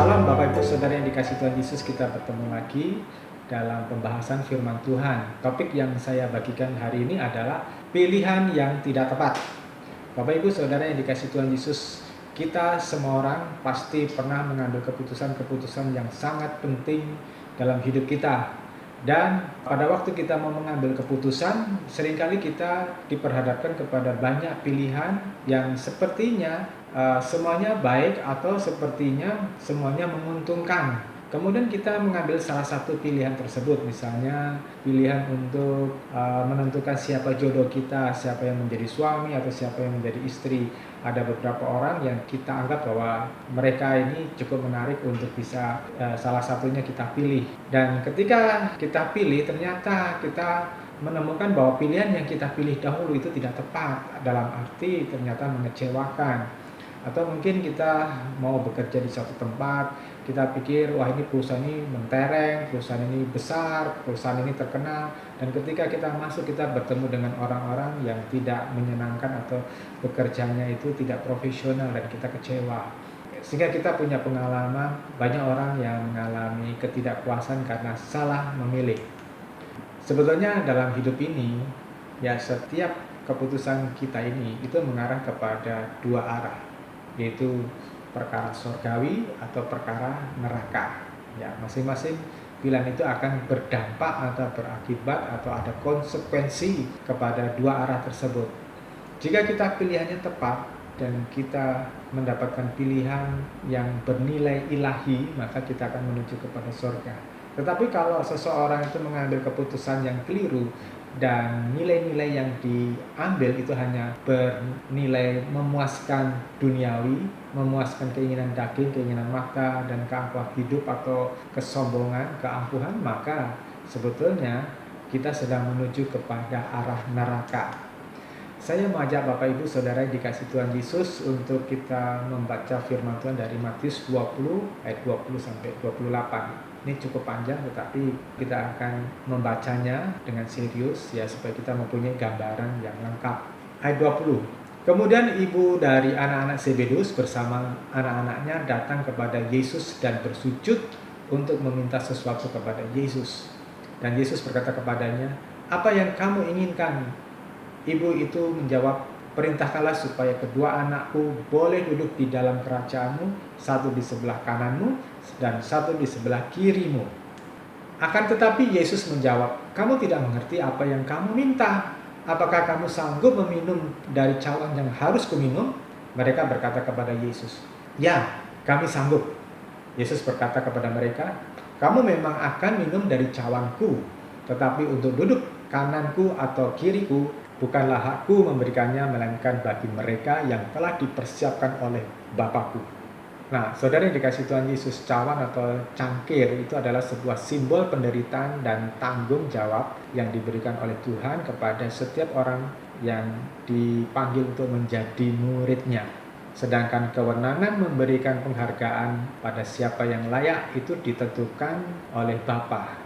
Salam Bapak Ibu Saudara yang dikasihi Tuhan Yesus, kita bertemu lagi dalam pembahasan firman Tuhan. Topik yang saya bagikan hari ini adalah pilihan yang tidak tepat. Bapak Ibu Saudara yang dikasihi Tuhan Yesus, kita semua orang pasti pernah mengambil keputusan-keputusan yang sangat penting dalam hidup kita. Dan pada waktu kita mau mengambil keputusan, seringkali kita diperhadapkan kepada banyak pilihan yang sepertinya semuanya baik atau sepertinya semuanya menguntungkan. Kemudian kita mengambil salah satu pilihan tersebut, misalnya pilihan untuk menentukan siapa jodoh kita, siapa yang menjadi suami atau siapa yang menjadi istri. Ada beberapa orang yang kita anggap bahwa mereka ini cukup menarik untuk bisa salah satunya kita pilih. Dan ketika kita pilih, ternyata kita menemukan bahwa pilihan yang kita pilih dahulu itu tidak tepat, dalam arti ternyata mengecewakan. Atau mungkin kita mau bekerja di suatu tempat, kita pikir wah ini perusahaan ini mentereng, perusahaan ini besar, perusahaan ini terkenal, dan ketika kita masuk kita bertemu dengan orang-orang yang tidak menyenangkan atau bekerjanya itu tidak profesional dan kita kecewa. Sehingga kita punya pengalaman, banyak orang yang mengalami ketidakpuasan karena salah memilih. Sebetulnya dalam hidup ini, ya setiap keputusan kita ini itu mengarah kepada dua arah, yaitu perkara surgawi atau perkara neraka. Ya, masing-masing pilihan itu akan berdampak atau berakibat atau ada konsekuensi kepada dua arah tersebut. Jika kita pilihannya tepat dan kita mendapatkan pilihan yang bernilai ilahi, maka kita akan menuju kepada surga. Tetapi kalau seseorang itu mengambil keputusan yang keliru dan nilai-nilai yang diambil itu hanya bernilai memuaskan duniawi, memuaskan keinginan daging, keinginan mata, dan keangkuhan hidup atau kesombongan, keangkuhan, maka sebetulnya kita sedang menuju kepada arah neraka. Saya mengajak Bapak Ibu Saudara yang dikasihi Tuhan Yesus untuk kita membaca firman Tuhan dari Matius 20 ayat 20 sampai 28. Ini cukup panjang, tetapi kita akan membacanya dengan serius ya supaya kita mempunyai gambaran yang lengkap. Ayat 20. Kemudian ibu dari anak-anak Zebedeus bersama anak-anaknya datang kepada Yesus dan bersujud untuk meminta sesuatu kepada Yesus. Dan Yesus berkata kepadanya, "Apa yang kamu inginkan?" Ibu itu menjawab, "Perintahkanlah supaya kedua anakku boleh duduk di dalam kerajaanmu, satu di sebelah kananmu dan satu di sebelah kirimu." Akan tetapi Yesus menjawab, "Kamu tidak mengerti apa yang kamu minta. Apakah kamu sanggup meminum dari cawan yang harus kuminum?" Mereka berkata kepada Yesus, "Ya, kami sanggup." Yesus berkata kepada mereka, "Kamu memang akan minum dari cawanku, tetapi untuk duduk kananku atau kiriku, bukanlah hakku memberikannya, melainkan bagi mereka yang telah dipersiapkan oleh Bapakku." Nah, saudara yang dikasihi Tuhan Yesus, cawan atau cangkir itu adalah sebuah simbol penderitaan dan tanggung jawab yang diberikan oleh Tuhan kepada setiap orang yang dipanggil untuk menjadi muridnya. Sedangkan kewenangan memberikan penghargaan pada siapa yang layak itu ditentukan oleh Bapa.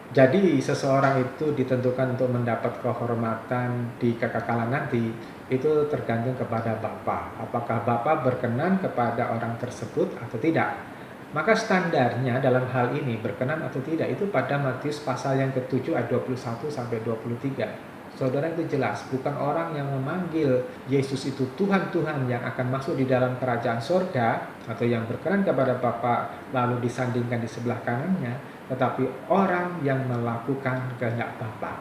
Jadi seseorang itu ditentukan untuk mendapat kehormatan di kekekalan nanti, itu tergantung kepada Bapa. Apakah Bapa berkenan kepada orang tersebut atau tidak? Maka standarnya dalam hal ini berkenan atau tidak itu pada Matius pasal yang ke-7 ayat 21 sampai 23. Saudara, itu jelas, bukan orang yang memanggil Yesus itu Tuhan-Tuhan yang akan masuk di dalam kerajaan surga atau yang berkenan kepada Bapa lalu disandingkan di sebelah kanannya, tetapi orang yang melakukan kehendak Bapa.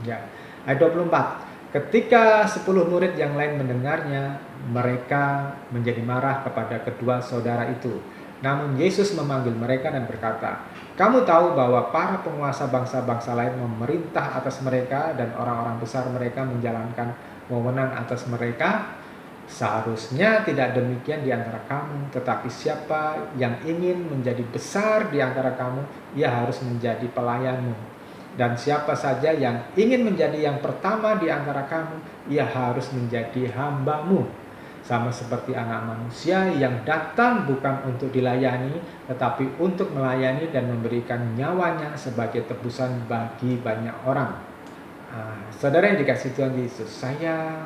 Ya. Ayat 24. Ketika 10 murid yang lain mendengarnya, mereka menjadi marah kepada kedua saudara itu. Namun Yesus memanggil mereka dan berkata, "Kamu tahu bahwa para penguasa bangsa-bangsa lain memerintah atas mereka dan orang-orang besar mereka menjalankan wewenang atas mereka. Seharusnya tidak demikian di antara kamu, tetapi siapa yang ingin menjadi besar di antara kamu, ia harus menjadi pelayanmu. Dan siapa saja yang ingin menjadi yang pertama di antara kamu, ia harus menjadi hambamu. Sama seperti Anak Manusia yang datang bukan untuk dilayani, tetapi untuk melayani dan memberikan nyawanya sebagai tebusan bagi banyak orang." Saudara yang dikasihi Tuhan Yesus, saya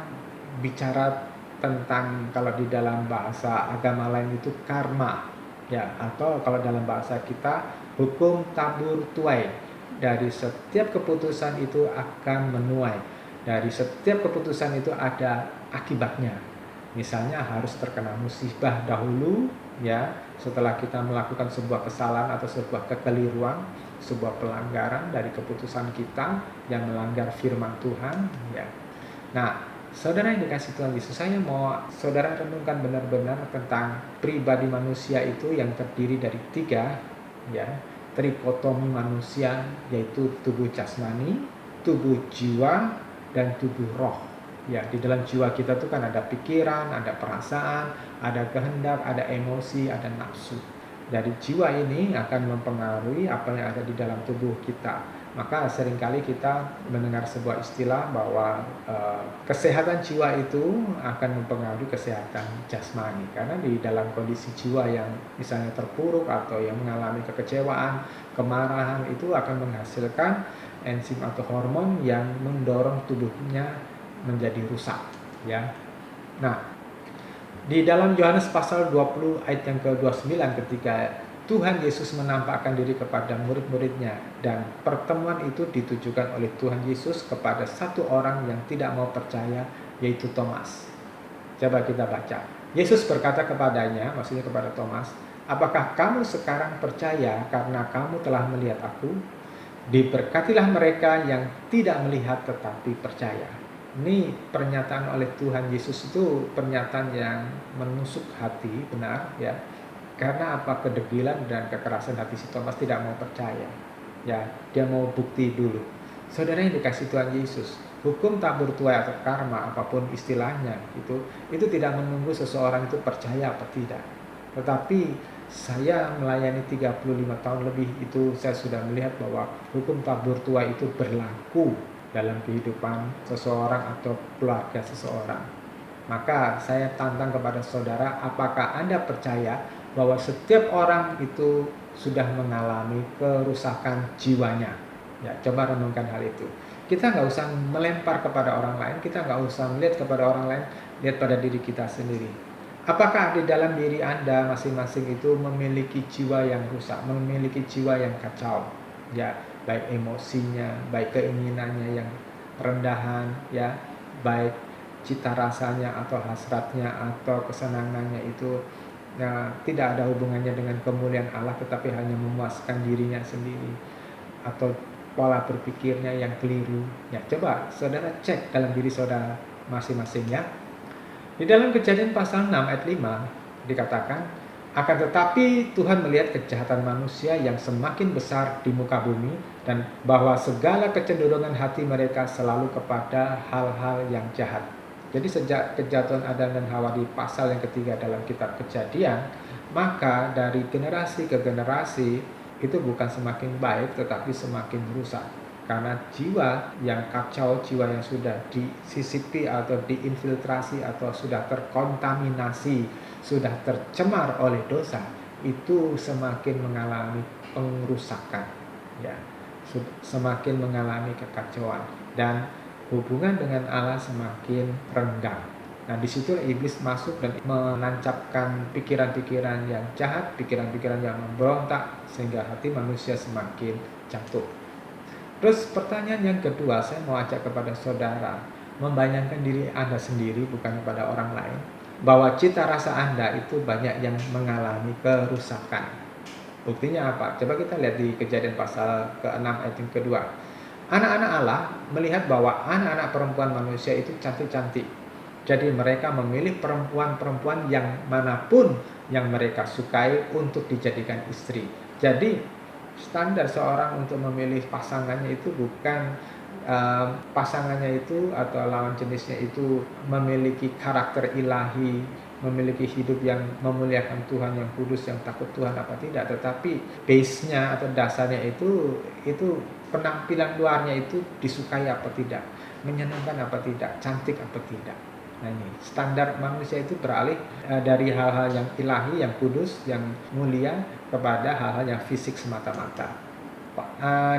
bicara tentang kalau di dalam bahasa agama lain itu karma. Ya, atau kalau dalam bahasa kita, hukum tabur tuai. Dari setiap keputusan itu akan menuai. Dari setiap keputusan itu ada akibatnya. Misalnya harus terkena musibah dahulu, ya, setelah kita melakukan sebuah kesalahan atau sebuah kekeliruan, sebuah pelanggaran dari keputusan kita yang melanggar firman Tuhan, ya. Nah, saudara yang dikasih Tuhan Yesus, saya mau saudara renungkan benar-benar tentang pribadi manusia itu yang terdiri dari tiga, ya, trikotomi manusia, yaitu tubuh jasmani, tubuh jiwa, dan tubuh roh. Ya, di dalam jiwa kita tuh kan ada pikiran, ada perasaan, ada kehendak, ada emosi, ada nafsu. Dari jiwa ini akan mempengaruhi apa yang ada di dalam tubuh kita. Maka seringkali kita mendengar sebuah istilah bahwa kesehatan jiwa itu akan mempengaruhi kesehatan jasmani. Karena di dalam kondisi jiwa yang misalnya terpuruk atau yang mengalami kekecewaan, kemarahan, itu akan menghasilkan enzim atau hormon yang mendorong tubuhnya menjadi rusak, ya. Nah, di dalam Yohanes pasal 20 ayat yang ke-29, ketika Tuhan Yesus menampakkan diri kepada murid-muridnya, dan pertemuan itu ditujukan oleh Tuhan Yesus kepada satu orang yang tidak mau percaya, yaitu Thomas. Coba kita baca. Yesus berkata kepadanya, maksudnya kepada Thomas, "Apakah kamu sekarang percaya karena kamu telah melihat aku? Diberkatilah mereka yang tidak melihat tetapi percaya." Ini pernyataan oleh Tuhan Yesus itu pernyataan yang menusuk hati, benar, ya. Karena apa? Kedegilan dan kekerasan hati si Thomas tidak mau percaya. Ya, dia mau bukti dulu. Saudara yang dikasih Tuhan Yesus, hukum tabur tuai atau karma, apapun istilahnya, itu tidak menunggu seseorang itu percaya atau tidak. Tetapi saya melayani 35 tahun lebih, itu saya sudah melihat bahwa hukum tabur tuai itu berlaku dalam kehidupan seseorang atau keluarga seseorang. Maka saya tantang kepada saudara, apakah Anda percaya bahwa setiap orang itu sudah mengalami kerusakan jiwanya? Ya, coba renungkan hal itu. Kita nggak usah melempar kepada orang lain, kita nggak usah melihat kepada orang lain, lihat pada diri kita sendiri. Apakah di dalam diri Anda masing-masing itu memiliki jiwa yang rusak, memiliki jiwa yang kacau? Ya, baik emosinya, baik keinginannya yang rendahan, ya, baik cita rasanya atau hasratnya atau kesenangannya itu tidak ada hubungannya dengan kemuliaan Allah, tetapi hanya memuaskan dirinya sendiri, atau pola berpikirnya yang keliru. Ya, coba saudara cek dalam diri saudara masing-masing, ya. Di dalam Kejadian pasal 6 ayat 5 dikatakan, akan tetapi Tuhan melihat kejahatan manusia yang semakin besar di muka bumi, dan bahwa segala kecenderungan hati mereka selalu kepada hal-hal yang jahat. Jadi sejak kejatuhan Adam dan Hawa di pasal yang ketiga dalam kitab Kejadian, maka dari generasi ke generasi itu bukan semakin baik tetapi semakin rusak. Karena jiwa yang kacau, jiwa yang sudah disisipi atau diinfiltrasi atau sudah terkontaminasi, sudah tercemar oleh dosa, itu semakin mengalami pengerusakan, ya, semakin mengalami kekacauan, dan hubungan dengan Allah semakin renggang. Nah, disitulah iblis masuk dan menancapkan pikiran-pikiran yang jahat, pikiran-pikiran yang memberontak, sehingga hati manusia semakin jatuh. Terus pertanyaan yang kedua, saya mau ajak kepada saudara membayangkan diri Anda sendiri, bukan kepada orang lain, bahwa cita rasa Anda itu banyak yang mengalami kerusakan. Buktinya apa? Coba kita lihat di Kejadian pasal ke-6 ayat yang kedua. Anak-anak Allah melihat bahwa anak-anak perempuan manusia itu cantik-cantik. Jadi mereka memilih perempuan-perempuan yang manapun yang mereka sukai untuk dijadikan istri. Jadi standar seorang untuk memilih pasangannya itu bukan pasangannya itu atau lawan jenisnya itu memiliki karakter ilahi, memiliki hidup yang memuliakan Tuhan, yang kudus, yang takut Tuhan apa tidak, tetapi base-nya atau dasarnya itu penampilan luarnya itu disukai apa tidak, menyenangkan apa tidak, cantik apa tidak. Nah, ini standar manusia itu beralih dari hal-hal yang ilahi, yang kudus, yang mulia kepada hal-hal yang fisik semata-mata.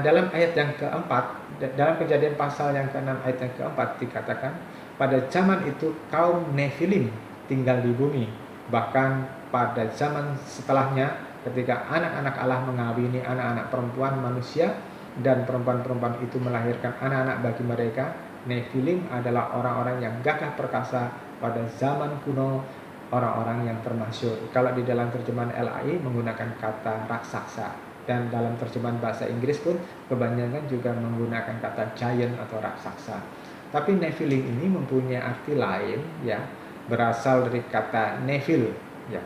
Dalam ayat yang keempat, dalam Kejadian pasal yang ke-6 ayat yang keempat dikatakan, pada zaman itu kaum Nephilim tinggal di bumi. Bahkan pada zaman setelahnya, ketika anak-anak Allah mengawini anak-anak perempuan manusia dan perempuan-perempuan itu melahirkan anak-anak bagi mereka, Nephilim adalah orang-orang yang gagah perkasa pada zaman kuno, orang-orang yang termasyhur. Kalau di dalam terjemahan LAI menggunakan kata raksasa, dan dalam terjemahan bahasa Inggris pun kebanyakan juga menggunakan kata giant atau raksasa. Tapi Nephilim ini mempunyai arti lain, ya, berasal dari kata Nephil, ya.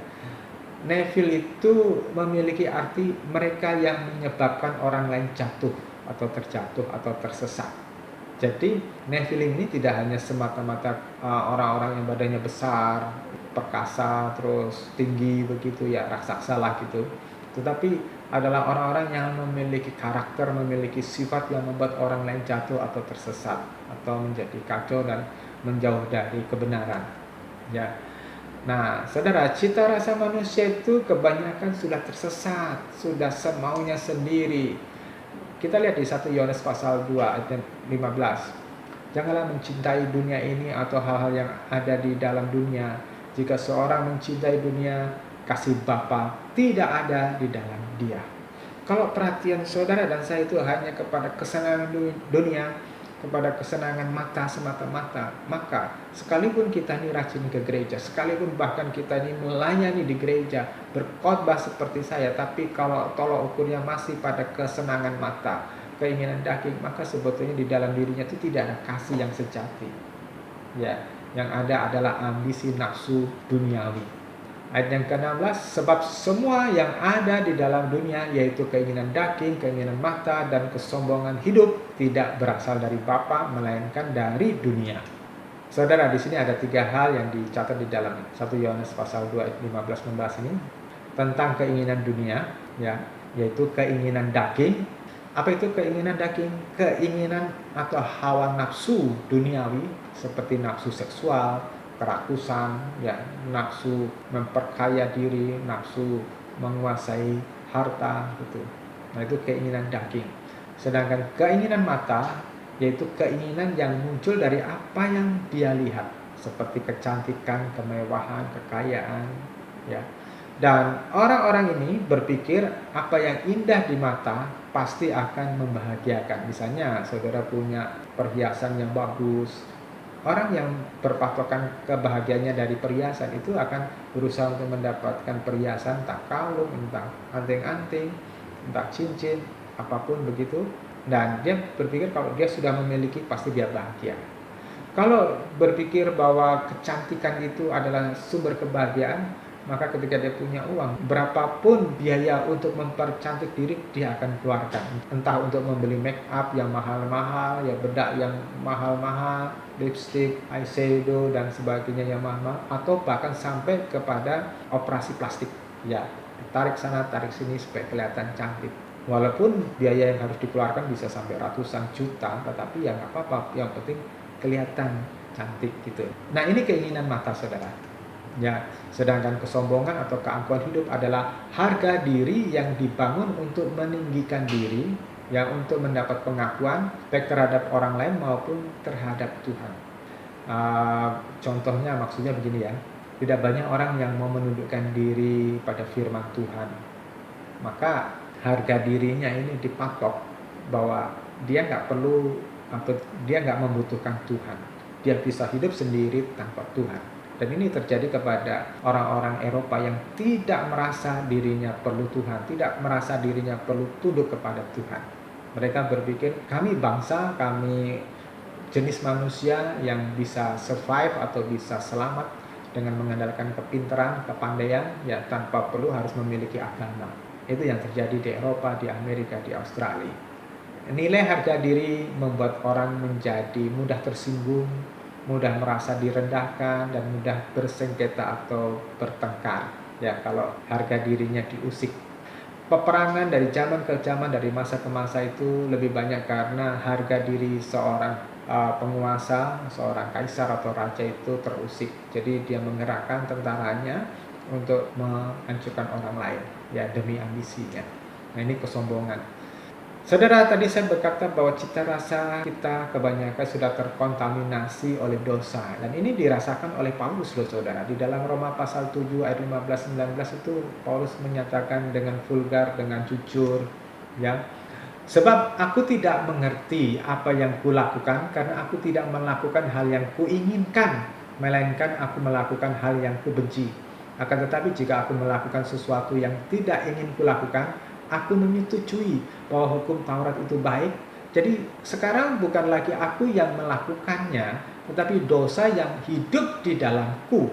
Nephil itu memiliki arti mereka yang menyebabkan orang lain jatuh atau terjatuh atau tersesat. Jadi Nephilim ini tidak hanya semata-mata orang-orang yang badannya besar, perkasa, terus tinggi begitu ya, raksasa lah gitu. Tetapi adalah orang-orang yang memiliki karakter, memiliki sifat yang membuat orang lain jatuh atau tersesat atau menjadi kacau dan menjauh dari kebenaran. Ya. Nah, saudara, cita rasa manusia itu kebanyakan sudah tersesat, sudah semaunya sendiri. Kita lihat di 1 Yohanes pasal 2 ayat 15. Janganlah mencintai dunia ini atau hal-hal yang ada di dalam dunia. Jika seorang mencintai dunia, kasih Bapa tidak ada di dalam dia. Kalau perhatian saudara dan saya itu hanya kepada kesenangan dunia, kepada kesenangan mata semata-mata, maka sekalipun kita ini rajin ke gereja, sekalipun bahkan kita ini melayani di gereja, berkhotbah seperti saya, tapi kalau tolok ukurnya masih pada kesenangan mata, keinginan daging, maka sebetulnya di dalam dirinya itu tidak ada kasih yang sejati. Ya, yang ada adalah ambisi nafsu duniawi. Ayat yang ke-16, sebab semua yang ada di dalam dunia, yaitu keinginan daging, keinginan mata, dan kesombongan hidup, tidak berasal dari Bapa, melainkan dari dunia. Saudara, di sini ada 3 hal yang dicatat di dalam 1 Yohanes pasal 2 ayat 15-16 ini tentang keinginan dunia, ya, yaitu keinginan daging. Apa itu keinginan daging? Keinginan atau hawa nafsu duniawi seperti nafsu seksual, kerakusan, ya, nafsu memperkaya diri, nafsu menguasai harta gitu. Nah, itu keinginan daging. Sedangkan keinginan mata yaitu keinginan yang muncul dari apa yang dia lihat, seperti kecantikan, kemewahan, kekayaan, ya. Dan orang-orang ini berpikir apa yang indah di mata pasti akan membahagiakan. Misalnya saudara punya perhiasan yang bagus, orang yang berpatokan kebahagiaannya dari perhiasan itu akan berusaha untuk mendapatkan perhiasan, entah kalung, entah anting-anting, entah cincin, apapun begitu. Dan dia berpikir kalau dia sudah memiliki pasti dia bahagia. Kalau berpikir bahwa kecantikan itu adalah sumber kebahagiaan, maka ketika dia punya uang, berapapun biaya untuk mempercantik diri dia akan keluarkan. Entah untuk membeli make up yang mahal-mahal, ya, bedak yang mahal-mahal, lipstick, eyeshadow dan sebagainya yang mahal, atau bahkan sampai kepada operasi plastik, ya, tarik sana tarik sini supaya kelihatan cantik. Walaupun biaya yang harus dikeluarkan bisa sampai ratusan juta, tetapi ya nggak apa-apa, yang penting kelihatan cantik gitu. Nah, ini keinginan mata saudara. Ya, sedangkan kesombongan atau keangkuhan hidup adalah harga diri yang dibangun untuk meninggikan diri, yang untuk mendapat pengakuan baik terhadap orang lain maupun terhadap Tuhan. Contohnya maksudnya begini ya, tidak banyak orang yang mau menundukkan diri pada firman Tuhan. Maka harga dirinya ini dipatok bahwa dia nggak perlu atau dia nggak membutuhkan Tuhan. Dia bisa hidup sendiri tanpa Tuhan. Dan ini terjadi kepada orang-orang Eropa yang tidak merasa dirinya perlu Tuhan, tidak merasa dirinya perlu tunduk kepada Tuhan. Mereka berpikir, kami bangsa, kami jenis manusia yang bisa survive atau bisa selamat dengan mengandalkan kepintaran, kepandaian, ya, tanpa perlu harus memiliki agama. Itu yang terjadi di Eropa, di Amerika, di Australia. Nilai harga diri membuat orang menjadi mudah tersinggung, mudah merasa direndahkan, dan mudah bersengketa atau bertengkar, ya, kalau harga dirinya diusik. Peperangan dari zaman ke zaman, dari masa ke masa itu lebih banyak karena harga diri seorang penguasa, seorang kaisar atau raja itu terusik. Jadi dia mengerahkan tentaranya untuk menghancurkan orang lain, ya, demi ambisinya. Nah, ini kesombongan. Saudara, tadi saya berkata bahwa cita rasa kita kebanyakan sudah terkontaminasi oleh dosa. Dan ini dirasakan oleh Paulus loh saudara. Di dalam Roma pasal 7 ayat 15-19 itu Paulus menyatakan dengan vulgar, dengan jujur, ya. Sebab aku tidak mengerti apa yang kulakukan karena aku tidak melakukan hal yang kuinginkan, melainkan aku melakukan hal yang kubenci. Akan tetapi jika aku melakukan sesuatu yang tidak ingin kulakukan, aku menyetujui bahwa hukum Taurat itu baik. Jadi sekarang bukan lagi aku yang melakukannya, tetapi dosa yang hidup di dalamku.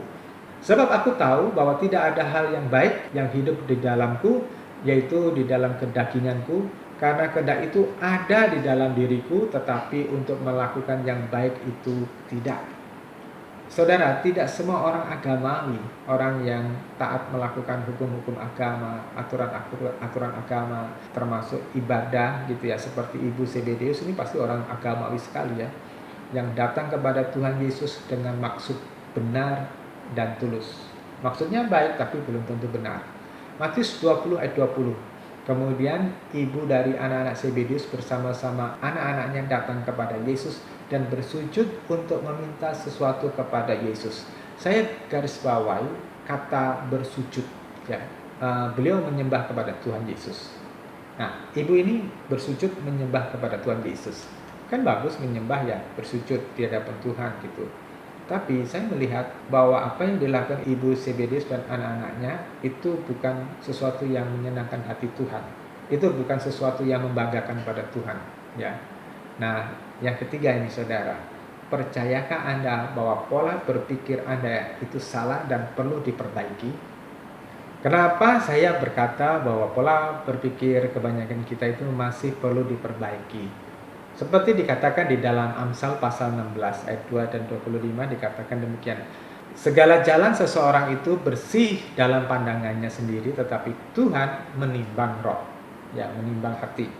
Sebab aku tahu bahwa tidak ada hal yang baik yang hidup di dalamku, yaitu di dalam kedaginganku, karena kehendak itu ada di dalam diriku, tetapi untuk melakukan yang baik itu tidak. Saudara, tidak semua orang agamawi, orang yang taat melakukan hukum-hukum agama, aturan agama, termasuk ibadah gitu ya, seperti Ibu Zebedeus ini pasti orang agamawi sekali ya, yang datang kepada Tuhan Yesus dengan maksud benar dan tulus. Maksudnya baik tapi belum tentu benar. Matius 20 ayat 20. Kemudian ibu dari anak-anak Zebedeus bersama-sama anak-anaknya datang kepada Yesus dan bersujud untuk meminta sesuatu kepada Yesus. Saya garis bawahi kata bersujud ya. Beliau menyembah kepada Tuhan Yesus. Nah, ibu ini bersujud menyembah kepada Tuhan Yesus. Kan bagus menyembah ya, bersujud di hadapan Tuhan gitu. Tapi saya melihat bahwa apa yang dilakukan Ibu Zebedeus dan anak-anaknya itu bukan sesuatu yang menyenangkan hati Tuhan. Itu bukan sesuatu yang membanggakan pada Tuhan, ya. Nah, yang ketiga ini saudara, percayakah Anda bahwa pola berpikir Anda itu salah dan perlu diperbaiki? Kenapa saya berkata bahwa pola berpikir kebanyakan kita itu masih perlu diperbaiki? Seperti dikatakan di dalam Amsal pasal 16 ayat 2 dan 25 dikatakan demikian. Segala jalan seseorang itu bersih dalam pandangannya sendiri, tetapi Tuhan menimbang roh, ya, menimbang hati.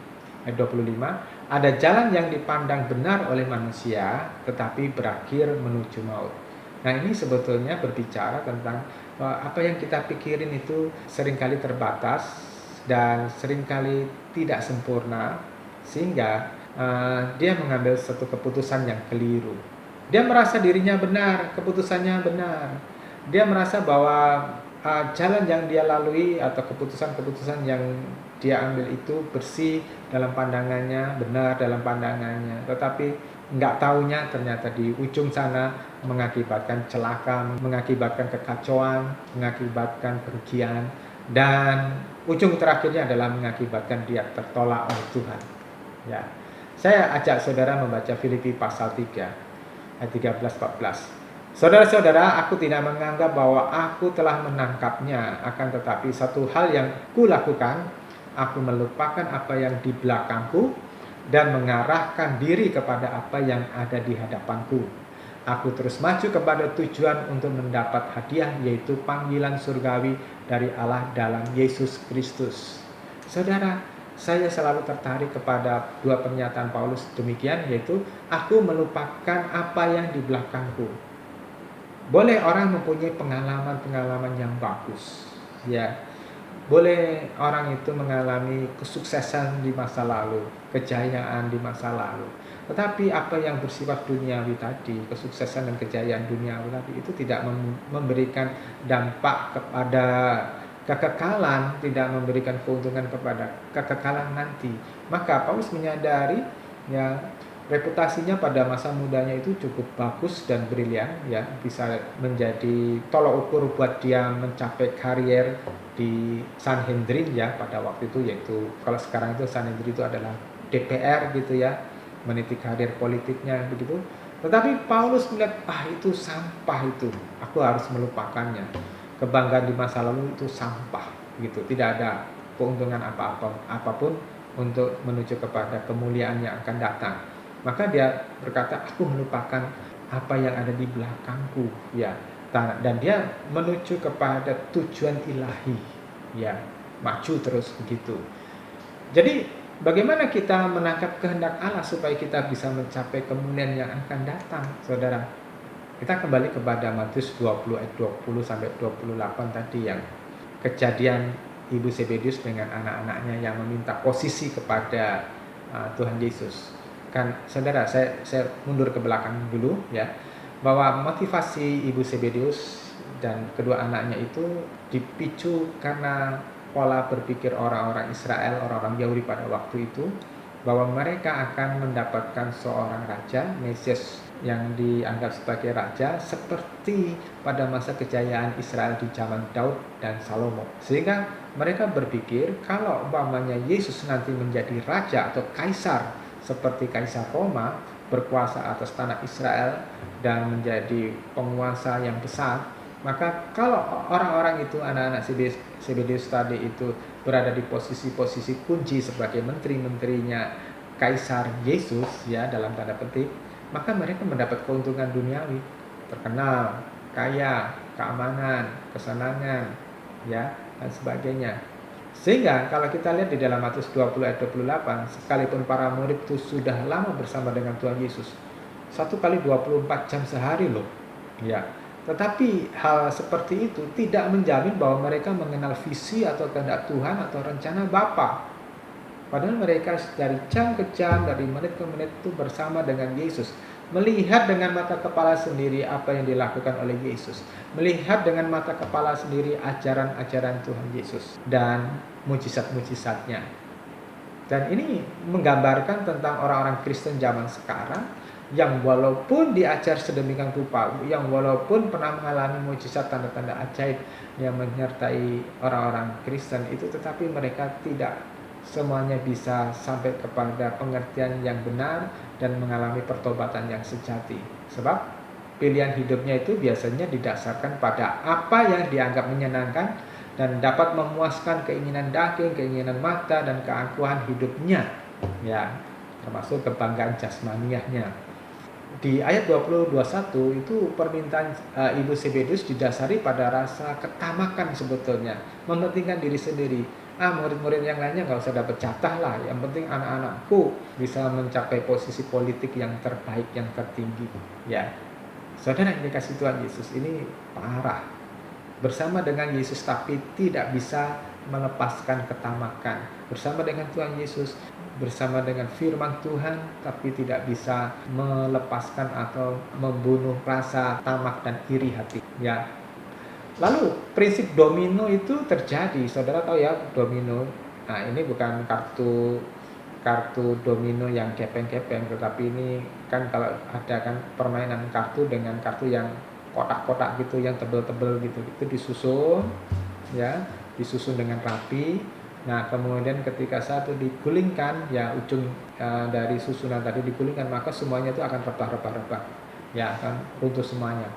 Ayat 25, ada jalan yang dipandang benar oleh manusia, tetapi berakhir menuju maut. Nah, ini sebetulnya berbicara tentang apa yang kita pikirin itu seringkali terbatas dan seringkali tidak sempurna, sehingga dia mengambil satu keputusan yang keliru. Dia merasa dirinya benar, keputusannya benar. Dia merasa bahwa jalan yang dia lalui atau keputusan-keputusan yang dia ambil itu bersih dalam pandangannya, benar dalam pandangannya. Tetapi nggak taunya ternyata di ujung sana mengakibatkan celaka, mengakibatkan kekacauan, mengakibatkan kerugian, dan ujung terakhirnya adalah mengakibatkan dia tertolak oleh Tuhan. Ya. Saya ajak saudara membaca Filipi pasal 3 ayat 13-14. Saudara-saudara, aku tidak menganggap bahwa aku telah menangkapnya, akan tetapi satu hal yang kulakukan, aku melupakan apa yang di belakangku dan mengarahkan diri kepada apa yang ada di hadapanku. Aku terus maju kepada tujuan untuk mendapat hadiah, yaitu panggilan surgawi dari Allah dalam Yesus Kristus. Saudara, saya selalu tertarik kepada dua pernyataan Paulus demikian, yaitu aku melupakan apa yang di belakangku. Boleh orang mempunyai pengalaman-pengalaman yang bagus, ya. Boleh orang itu mengalami kesuksesan di masa lalu, kejayaan di masa lalu. Tetapi apa yang bersifat duniawi tadi, kesuksesan dan kejayaan duniawi tadi itu tidak memberikan dampak kepada kekekalan, tidak memberikan keuntungan kepada kekekalan nanti. Maka Paulus menyadari ya reputasinya pada masa mudanya itu cukup bagus dan brilian, ya, bisa menjadi tolok ukur buat dia mencapai karier di Sanhedrin ya pada waktu itu, yaitu kalau sekarang itu Sanhedrin itu adalah DPR gitu ya, meniti karir politiknya begitu. Tetapi Paulus melihat itu sampah, itu aku harus melupakannya. Kebanggaan di masa lalu itu sampah gitu, tidak ada keuntungan apapun untuk menuju kepada kemuliaan yang akan datang. Maka dia berkata, aku melupakan apa yang ada di belakangku, ya, dan dia menuju kepada tujuan ilahi, ya, maju terus begitu. Jadi bagaimana kita menangkap kehendak Allah supaya kita bisa mencapai kemuliaan yang akan datang, saudara? Kita kembali kepada Matius 20 ayat 20 sampai 28 tadi, yang kejadian Ibu Zebedeus dengan anak-anaknya yang meminta posisi kepada Tuhan Yesus. Kan saudara, saya mundur ke belakang dulu ya, bahwa motivasi Ibu Zebedeus dan kedua anaknya itu dipicu karena pola berpikir orang-orang Israel, orang-orang Yahudi pada waktu itu, bahwa mereka akan mendapatkan seorang raja, Mesias yang dianggap sebagai raja seperti pada masa kejayaan Israel di zaman Daud dan Salomo. Sehingga mereka berpikir kalau umpamanya Yesus nanti menjadi raja atau kaisar seperti Kaisar Roma, berkuasa atas tanah Israel dan menjadi penguasa yang besar, maka kalau orang-orang itu, anak-anak Zebedeus tadi itu berada di posisi-posisi kunci sebagai menteri-menterinya Kaisar Yesus ya, dalam tanda petik, maka mereka mendapat keuntungan duniawi, terkenal, kaya, keamanan, kesenangan ya, dan sebagainya. Sehingga kalau kita lihat di dalam Matius 20 ayat 28, sekalipun para murid itu sudah lama bersama dengan Tuhan Yesus, 1 kali 24 jam sehari loh ya, tetapi hal seperti itu tidak menjamin bahwa mereka mengenal visi atau kehendak Tuhan atau rencana Bapa. Padahal mereka dari jam ke jam, dari menit ke menit itu bersama dengan Yesus. Melihat dengan mata kepala sendiri apa yang dilakukan oleh Yesus. Melihat dengan mata kepala sendiri ajaran-ajaran Tuhan Yesus dan mujizat-mujizatnya. Dan ini menggambarkan tentang orang-orang Kristen zaman sekarang yang walaupun diajar sedemikian rupa, yang walaupun pernah mengalami mujizat tanda-tanda ajaib yang menyertai orang-orang Kristen itu, tetapi mereka tidak semuanya bisa sampai kepada pengertian yang benar dan mengalami pertobatan yang sejati. Sebab pilihan hidupnya itu biasanya didasarkan pada apa yang dianggap menyenangkan dan dapat memuaskan keinginan daging, keinginan mata, dan keangkuhan hidupnya ya, termasuk kebanggaan jasmaniahnya. Di ayat 20-21 itu permintaan Ibu Zebedeus didasari pada rasa ketamakan sebetulnya, mementingkan diri sendiri. Murid-murid yang lainnya nggak usah dapat jatah lah, yang penting anak-anakku bisa mencapai posisi politik yang terbaik, yang tertinggi ya. Saudara yang dikasih Tuhan Yesus, ini parah. Bersama dengan Yesus tapi tidak bisa melepaskan ketamakan. Bersama dengan Tuhan Yesus, bersama dengan firman Tuhan, tapi tidak bisa melepaskan atau membunuh rasa tamak dan iri hati ya. Lalu prinsip domino itu terjadi, saudara tahu ya domino. Nah, ini bukan kartu domino yang kepeng-kepeng, tetapi ini kan kalau ada kan permainan kartu dengan kartu yang kotak-kotak gitu, yang tebel-tebel gitu, itu disusun ya, disusun dengan rapi. Nah, kemudian ketika satu digulingkan ya, ujung dari susunan tadi digulingkan, maka semuanya itu akan rebah ya, akan runtuh semuanya.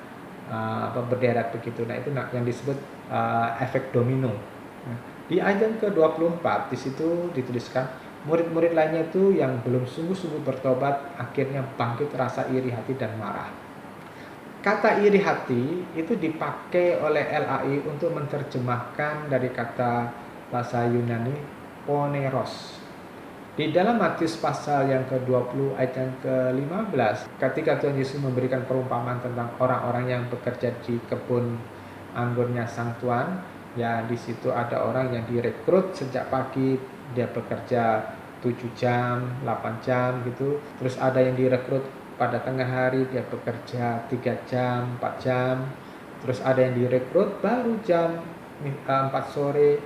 Berderet begitu. Nah, itu yang disebut efek domino. Nah, di ayat yang ke-24 di situ dituliskan murid-murid lainnya itu yang belum sungguh-sungguh bertobat akhirnya bangkit rasa iri hati dan marah. Kata iri hati itu dipakai oleh LAI untuk menerjemahkan dari kata bahasa Yunani poneros. Di dalam Matius pasal yang ke-20 ayat yang ke-15, ketika Tuhan Yesus memberikan perumpamaan tentang orang-orang yang bekerja di kebun anggurnya Sang Tuan, ya di situ ada orang yang direkrut sejak pagi, dia bekerja 7 jam, 8 jam gitu. Terus ada yang direkrut pada tengah hari, dia bekerja 3 jam, 4 jam. Terus ada yang direkrut baru jam 4 sore,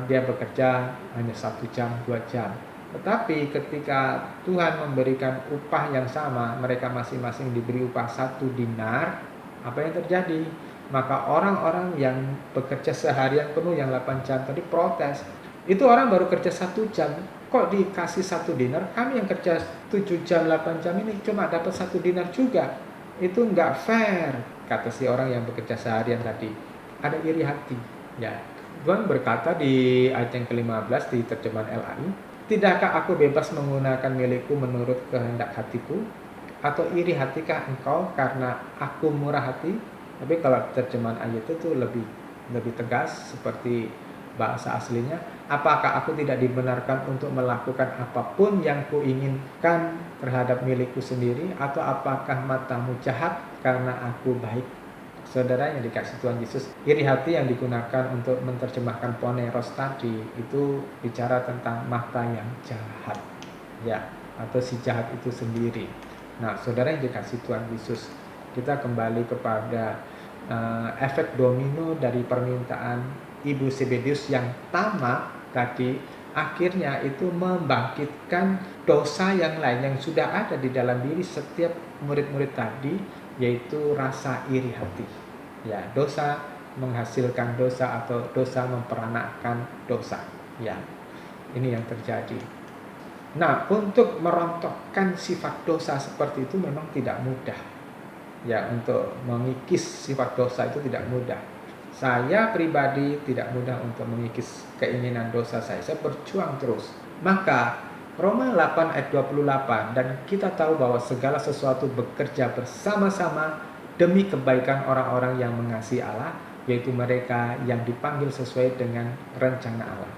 dia bekerja hanya 1 jam, 2 jam. Tetapi ketika Tuhan memberikan upah yang sama, mereka masing-masing diberi upah 1 dinar, apa yang terjadi? Maka orang-orang yang bekerja seharian penuh yang 8 jam tadi protes. Itu orang baru kerja 1 jam, kok dikasih 1 dinar? Kami yang kerja 7 jam, 8 jam ini cuma dapat 1 dinar juga. Itu nggak fair, kata si orang yang bekerja seharian tadi. Ada iri hati. Ya, Tuhan berkata di ayat yang ke-15 di terjemahan LAI, tidakkah aku bebas menggunakan milikku menurut kehendak hatiku? Atau iri hatikah engkau karena aku murah hati? Tapi kalau terjemahan ayat itu lebih tegas seperti bahasa aslinya. Apakah aku tidak dibenarkan untuk melakukan apapun yang kuinginkan terhadap milikku sendiri? Atau apakah matamu jahat karena aku baik? Saudara yang dikasih Tuhan Yesus, iri hati yang digunakan untuk menerjemahkan poneros tadi itu bicara tentang mata yang jahat ya, atau si jahat itu sendiri. Nah, saudara yang dikasih Tuhan Yesus, kita kembali kepada efek domino dari permintaan Ibu Zebedius yang tamak tadi, akhirnya itu membangkitkan dosa yang lain yang sudah ada di dalam diri setiap murid-murid tadi, yaitu rasa iri hati. Ya, dosa menghasilkan dosa atau dosa memperanakkan dosa. Ya, ini yang terjadi. Nah, untuk merontokkan sifat dosa seperti itu memang tidak mudah. Ya, untuk mengikis sifat dosa itu tidak mudah. Saya pribadi tidak mudah untuk mengikis keinginan dosa saya. Saya berjuang terus. Maka Roma 8 ayat 28, dan kita tahu bahwa segala sesuatu bekerja bersama-sama demi kebaikan orang-orang yang mengasihi Allah, yaitu mereka yang dipanggil sesuai dengan rencana Allah.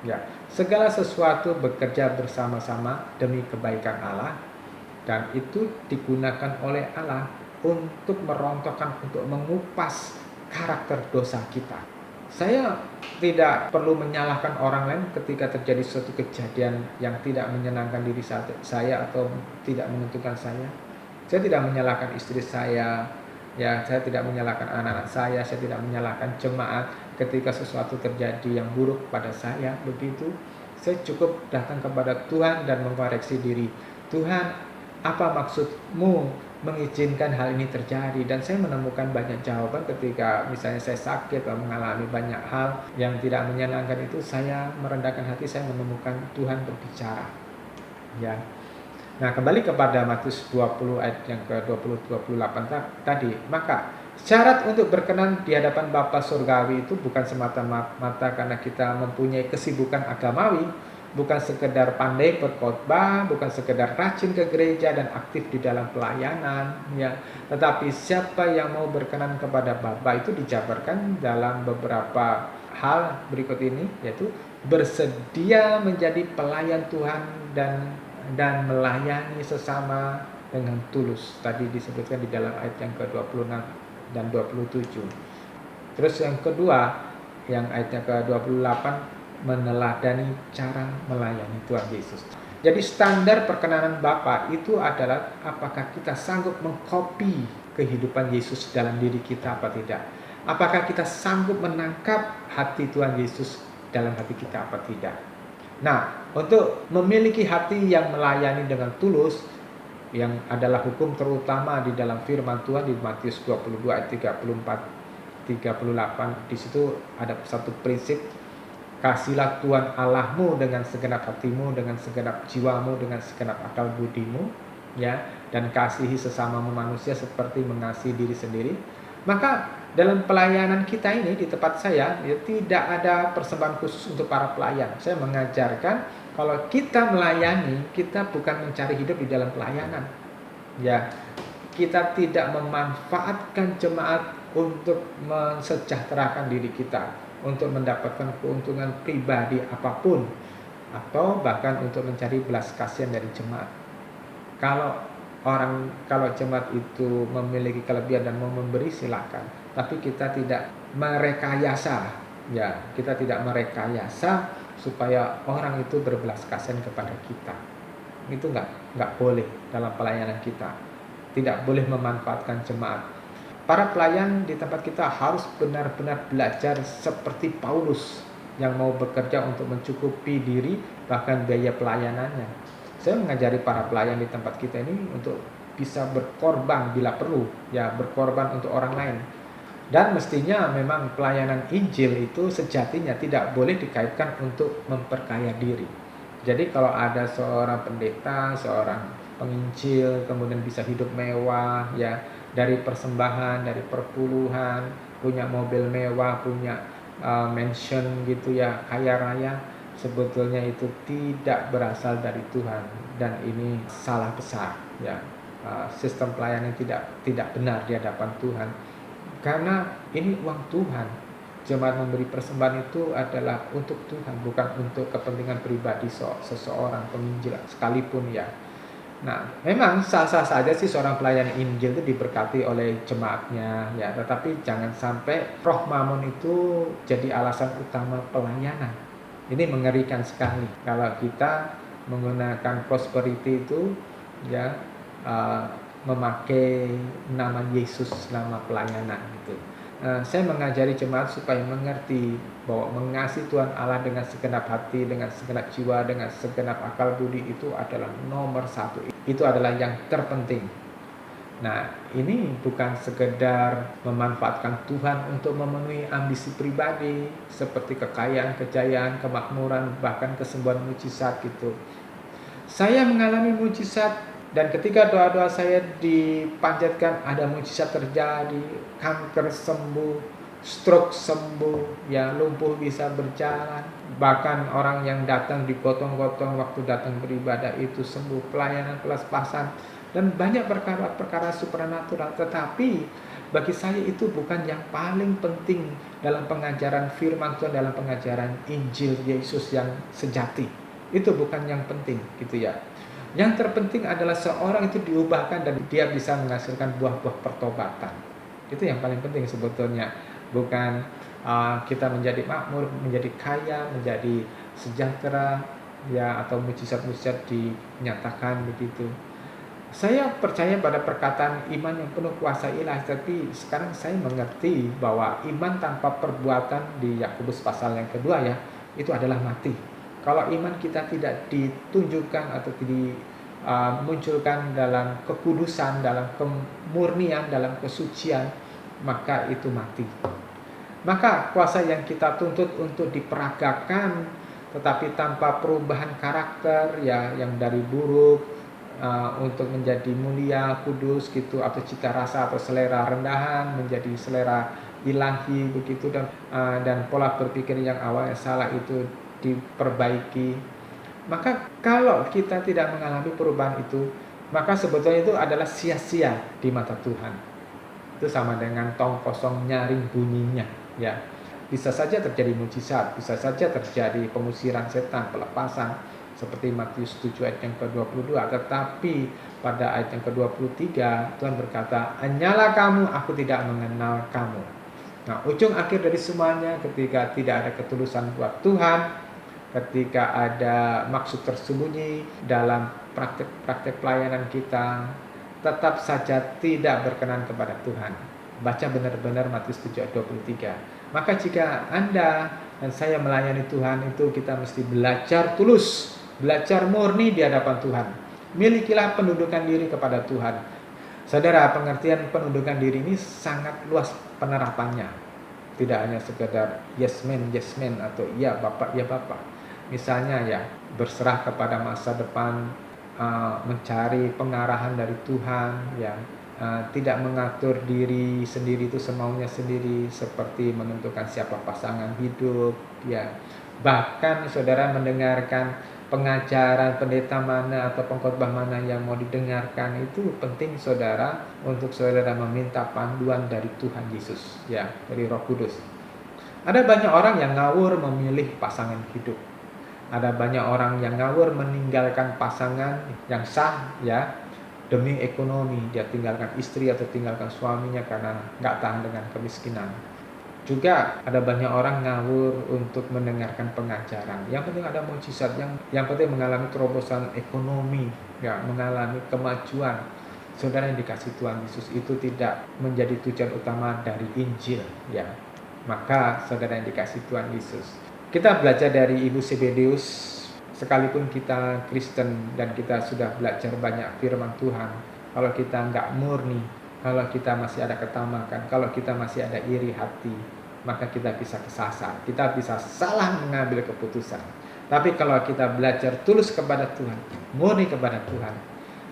Ya, segala sesuatu bekerja bersama-sama demi kebaikan Allah, dan itu digunakan oleh Allah untuk merontokkan, untuk mengupas karakter dosa kita. Saya tidak perlu menyalahkan orang lain ketika terjadi suatu kejadian yang tidak menyenangkan diri saya atau tidak menguntungkan saya. Saya tidak menyalahkan istri saya, ya, saya tidak menyalahkan anak-anak saya tidak menyalahkan jemaat ketika sesuatu terjadi yang buruk pada saya. Begitu, saya cukup datang kepada Tuhan dan mengkoreksi diri. Tuhan, apa maksudmu mengizinkan hal ini terjadi? Dan saya menemukan banyak jawaban ketika misalnya saya sakit atau mengalami banyak hal yang tidak menyenangkan itu. Saya merendahkan hati, saya menemukan Tuhan berbicara. Ya. Nah, kembali kepada Matius 20 ayat yang ke-20-28 tadi. Maka syarat untuk berkenan di hadapan Bapa Surgawi itu bukan semata-mata karena kita mempunyai kesibukan agamawi, bukan sekedar pandai berkhotbah, bukan sekedar rajin ke gereja dan aktif di dalam pelayanan, ya. Tetapi siapa yang mau berkenan kepada Bapa itu dijabarkan dalam beberapa hal berikut ini, yaitu bersedia menjadi pelayan Tuhan dan melayani sesama dengan tulus. Tadi disebutkan di dalam ayat yang ke-26 dan 27. Terus yang kedua, yang ayatnya ke-28, meneladani cara melayani Tuhan Yesus. Jadi standar perkenanan Bapa itu adalah apakah kita sanggup mengcopy kehidupan Yesus dalam diri kita apa tidak. Apakah kita sanggup menangkap hati Tuhan Yesus dalam hati kita apa tidak. Nah, untuk memiliki hati yang melayani dengan tulus, yang adalah hukum terutama di dalam firman Tuhan di Matius 22 ayat 34-38, di situ ada satu prinsip, kasihlah Tuhan Allahmu dengan segenap hatimu, dengan segenap jiwamu, dengan segenap akal budimu, ya, dan kasihi sesamamu manusia seperti mengasihi diri sendiri. Maka dalam pelayanan kita ini di tempat saya, ya, tidak ada persembahan khusus untuk para pelayan. Saya mengajarkan kalau kita melayani, kita bukan mencari hidup di dalam pelayanan. Ya, kita tidak memanfaatkan jemaat untuk mensejahterakan diri kita, untuk mendapatkan keuntungan pribadi apapun, atau bahkan untuk mencari belas kasihan dari jemaat. Kalau jemaat itu memiliki kelebihan dan mau memberi, silakan. Tapi kita tidak merekayasa, ya, kita tidak merekayasa supaya orang itu berbelas kasihan kepada kita. Itu nggak boleh dalam pelayanan kita. Tidak boleh memanfaatkan jemaat. Para pelayan di tempat kita harus benar-benar belajar seperti Paulus yang mau bekerja untuk mencukupi diri bahkan biaya pelayanannya. Saya mengajari para pelayan di tempat kita ini untuk bisa berkorban bila perlu, ya, berkorban untuk orang lain. Dan mestinya memang pelayanan Injil itu sejatinya tidak boleh dikaitkan untuk memperkaya diri. Jadi kalau ada seorang pendeta, seorang penginjil kemudian bisa hidup mewah, ya, dari persembahan, dari perpuluhan, punya mobil mewah, punya mansion gitu, ya, kaya raya, sebetulnya itu tidak berasal dari Tuhan dan ini salah besar, ya. Sistem pelayanan tidak benar di hadapan Tuhan. Karena ini uang Tuhan. Jemaat memberi persembahan itu adalah untuk Tuhan, bukan untuk kepentingan pribadi seseorang penginjil sekalipun, ya. Nah, memang sah-sah saja sih seorang pelayan Injil itu diberkati oleh jemaatnya, ya. Tetapi jangan sampai roh mamon itu jadi alasan utama pelayanan. Ini mengerikan sekali kalau kita menggunakan prosperity itu ya, uh, memakai nama Yesus, nama pelayanan gitu. Saya mengajari jemaat supaya mengerti bahwa mengasihi Tuhan Allah dengan segenap hati, dengan segenap jiwa, dengan segenap akal budi itu adalah nomor satu. Itu adalah yang terpenting. Nah, ini bukan sekedar memanfaatkan Tuhan untuk memenuhi ambisi pribadi seperti kekayaan, kejayaan, kemakmuran, bahkan kesembuhan mujizat gitu. Saya mengalami mujizat, dan ketika doa-doa saya dipanjatkan, ada mujizat terjadi, kanker sembuh, stroke sembuh, ya lumpuh bisa berjalan. Bahkan orang yang datang digotong-gotong waktu datang beribadah itu sembuh, pelayanan kelas-pasan, dan banyak perkara-perkara supranatural. Tetapi bagi saya itu bukan yang paling penting dalam pengajaran firman Tuhan, dalam pengajaran Injil Yesus yang sejati. Itu bukan yang penting gitu ya. Yang terpenting adalah seorang itu diubahkan dan dia bisa menghasilkan buah-buah pertobatan. Itu yang paling penting sebetulnya. Bukan kita menjadi makmur, menjadi kaya, menjadi sejahtera ya, atau mujizat-mujizat dinyatakan begitu. Saya percaya pada perkataan iman yang penuh kuasa ilahi, tapi sekarang saya mengerti bahwa iman tanpa perbuatan di Yakobus pasal yang kedua ya, itu adalah mati. Kalau iman kita tidak ditunjukkan atau dimunculkan dalam kekudusan, dalam kemurnian, dalam kesucian, maka itu mati. Maka kuasa yang kita tuntut untuk diperagakan, tetapi tanpa perubahan karakter ya, yang dari buruk untuk menjadi mulia, kudus gitu, atau cita rasa atau selera rendahan menjadi selera ilahi begitu, dan pola berpikir yang awalnya salah itu diperbaiki. Maka kalau kita tidak mengalami perubahan itu, maka sebetulnya itu adalah sia-sia di mata Tuhan. Itu sama dengan tong kosong nyaring bunyinya ya. Bisa saja terjadi mujizat, bisa saja terjadi pengusiran setan, pelepasan seperti Matius 7 ayat yang ke-22, tetapi pada ayat yang ke-23 Tuhan berkata, "Hanyalah kamu, aku tidak mengenal kamu." Nah, ujung akhir dari semuanya, ketika tidak ada ketulusan buat Tuhan, ketika ada maksud tersembunyi dalam praktek-praktek pelayanan kita, tetap saja tidak berkenan kepada Tuhan. Baca benar-benar Matius 7 ayat 23. Maka jika Anda dan saya melayani Tuhan, itu kita mesti belajar tulus, belajar murni di hadapan Tuhan. Milikilah pendudukan diri kepada Tuhan. Saudara, pengertian pendudukan diri ini sangat luas penerapannya. Tidak hanya sekedar yes man atau ya Bapak, ya Bapak. Misalnya ya, berserah kepada masa depan, mencari pengarahan dari Tuhan ya, tidak mengatur diri sendiri itu semaunya sendiri, seperti menentukan siapa pasangan hidup ya. Bahkan saudara mendengarkan pengajaran pendeta mana atau pengkhotbah mana yang mau didengarkan, itu penting saudara untuk saudara meminta panduan dari Tuhan Yesus ya, dari Roh Kudus. Ada banyak orang yang ngawur memilih pasangan hidup. Ada banyak orang yang ngawur meninggalkan pasangan yang sah ya, demi ekonomi. Dia tinggalkan istri atau tinggalkan suaminya karena nggak tahan dengan kemiskinan. Juga ada banyak orang ngawur untuk mendengarkan pengajaran. Yang penting ada mujizat, yang penting mengalami terobosan ekonomi, ya, mengalami kemajuan. Saudara yang dikasih Tuhan Yesus, itu tidak menjadi tujuan utama dari Injil, ya. Maka saudara yang dikasih Tuhan Yesus, kita belajar dari Ibu Zebedeus. Sekalipun kita Kristen dan kita sudah belajar banyak firman Tuhan, kalau kita nggak murni, kalau kita masih ada ketamakan, kalau kita masih ada iri hati, maka kita bisa kesasar, kita bisa salah mengambil keputusan. Tapi kalau kita belajar tulus kepada Tuhan, murni kepada Tuhan,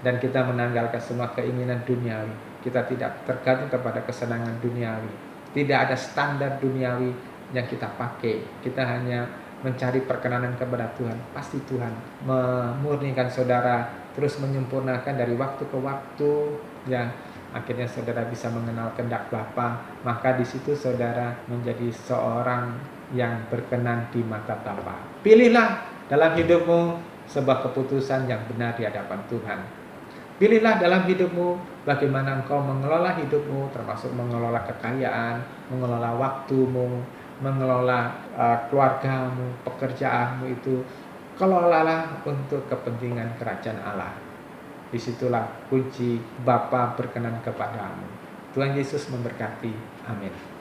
dan kita menanggalkan semua keinginan duniawi, kita tidak tergantung kepada kesenangan duniawi, tidak ada standar duniawi yang kita pakai, kita hanya mencari perkenanan kepada Tuhan, pasti Tuhan memurnikan saudara, terus menyempurnakan dari waktu ke waktu ya. Akhirnya saudara bisa mengenal kehendak Bapa, maka di situ saudara menjadi seorang yang berkenan di mata Bapa. Pilihlah dalam hidupmu sebuah keputusan yang benar di hadapan Tuhan. Pilihlah dalam hidupmu bagaimana engkau mengelola hidupmu, termasuk mengelola kekayaan, mengelola waktumu, mengelola keluargamu, pekerjaanmu itu Kelolalah untuk kepentingan kerajaan Allah. Disitulah kunci Bapa berkenan kepadamu. Tuhan Yesus memberkati. Amin.